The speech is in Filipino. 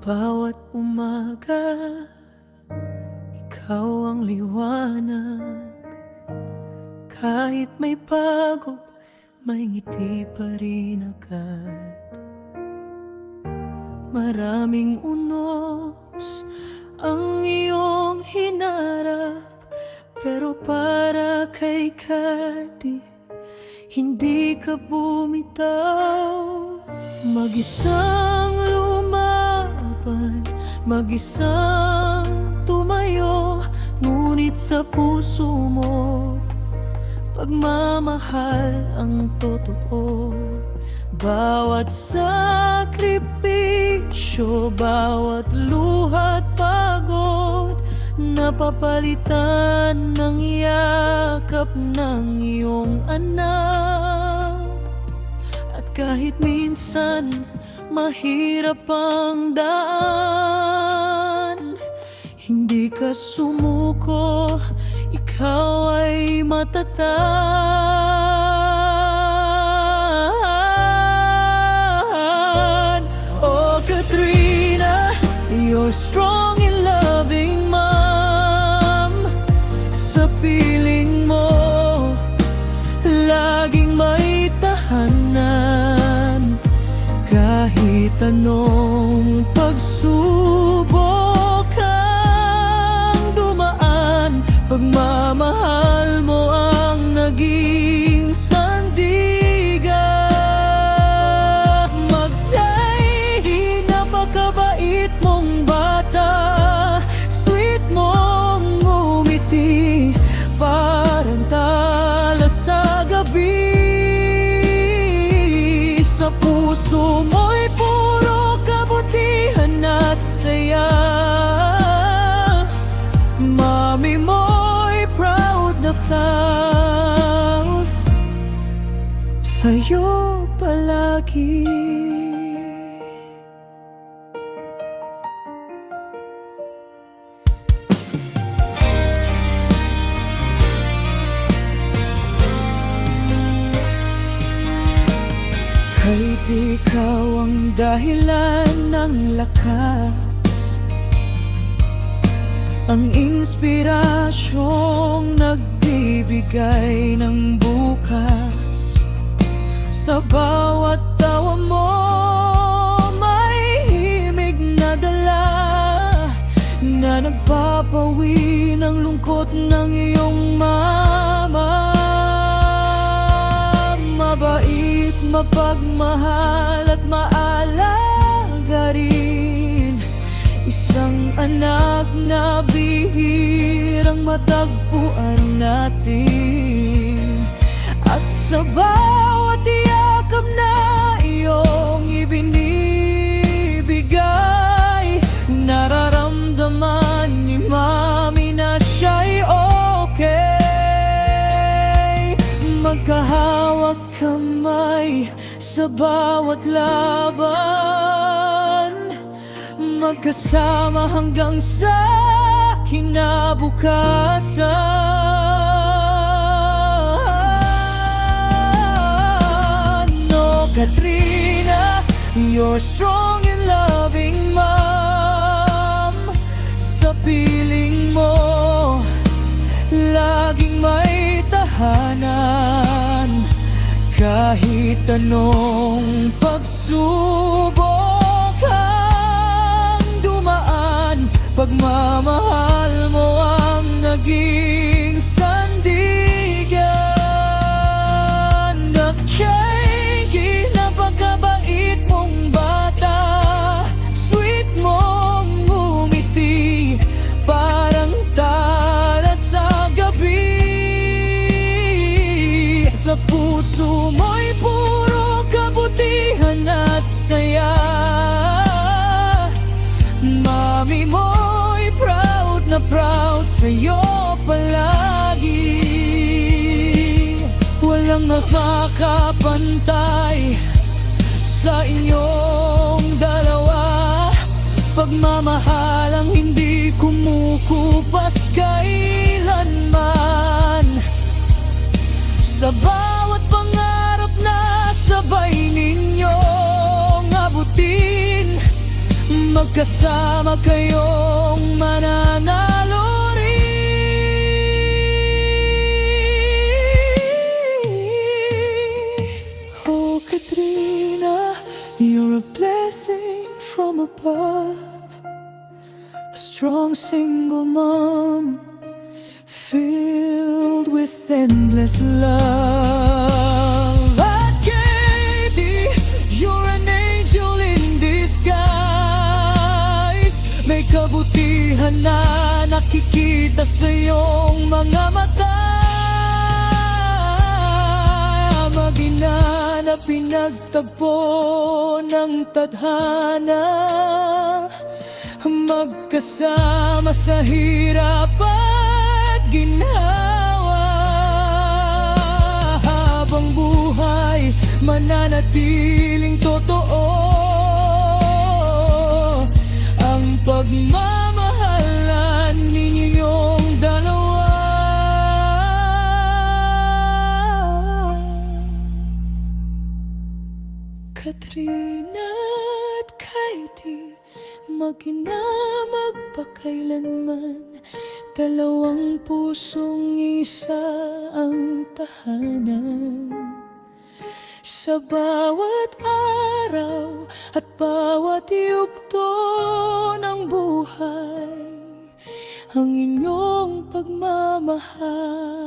bawat umaga, ikaw ang liwanag. Kahit may pagod, may ngiti pa rin agad. Maraming unos ang iyong hinarap, pero para kay Cathy, hindi ka bumitaw. Mag-isang lumaban, mag-isang tumayo, ngunit sa puso mo pagmamahal ang totoo. Bawat sakripisyo, bawat luha't pagod, napapalitan ng yakap ng iyong anak. At kahit minsan mahirap ang daan, hindi ka sumuko, ikaw ay matatag. Oh Katrina, you're strong and loving mom. Sa piling mo, laging may tahanan. Kahit anong pagsubok kang dumaan, pagmamahal mo ang naging sandigan. Magday, napakabait mong bata, sweet mong ngumiti, parang tala sa gabi. Sa puso mo'y puro kabutihan at saya. Mami mo'y proud na proud sa'yo palagi. Kahit ikaw ang dahilan ng lakas, ang inspirasyong nagbibigay ng bukas. Sa bawat tawa mo, may himig na dala, na nagpapawi ng lungkot ng iyong mama. Mabait, mapagmahal at maalaga rin, isang anak na bihirang matagpuan natin. At sa bawat yakap na iyong ibinibigay, nararamdaman ni Mami na siya'y okay. Magkahawak kamay sa bawat laban, magkasama hanggang sa kinabukasan. No, Katrina, you're strong and loving mom. Sa piling mo, laging may tahanan. Kahit anong pagsubok kang dumaan, pagmamahal mo ang naging sandigan. Nakay, napakabait mong bata, sweet mong ngumiti, parang tala sa gabi. Sa puso mo'y puro kabutihan at saya. Mami mo'y proud na proud sa'yo palagi. Walang nakakapantay sa inyong dalawa, pagmamahalang hindi kumukupas kailanman. Sa bawat pangarap na sabay ninyong abutin, magkasama kayong mananalo rin. Oh Katrina, you're a blessing from above, a strong single mom filled with endless love. At Katie, you're an angel in disguise. May kabutihan na nakikita sa iyong mga mata. Mag-ina na pinagtagpo ng tadhana, magkasama sa hirap at ginhawa. Habang buhay mananatiling totoo ang pagmamahalan ninyong dalawa. Katrina at Katie, mag-ina magpakailanman, dalawang pusong isa ang tahanan. Sa bawat araw at bawat yugto ng buhay, ang inyong pagmamahal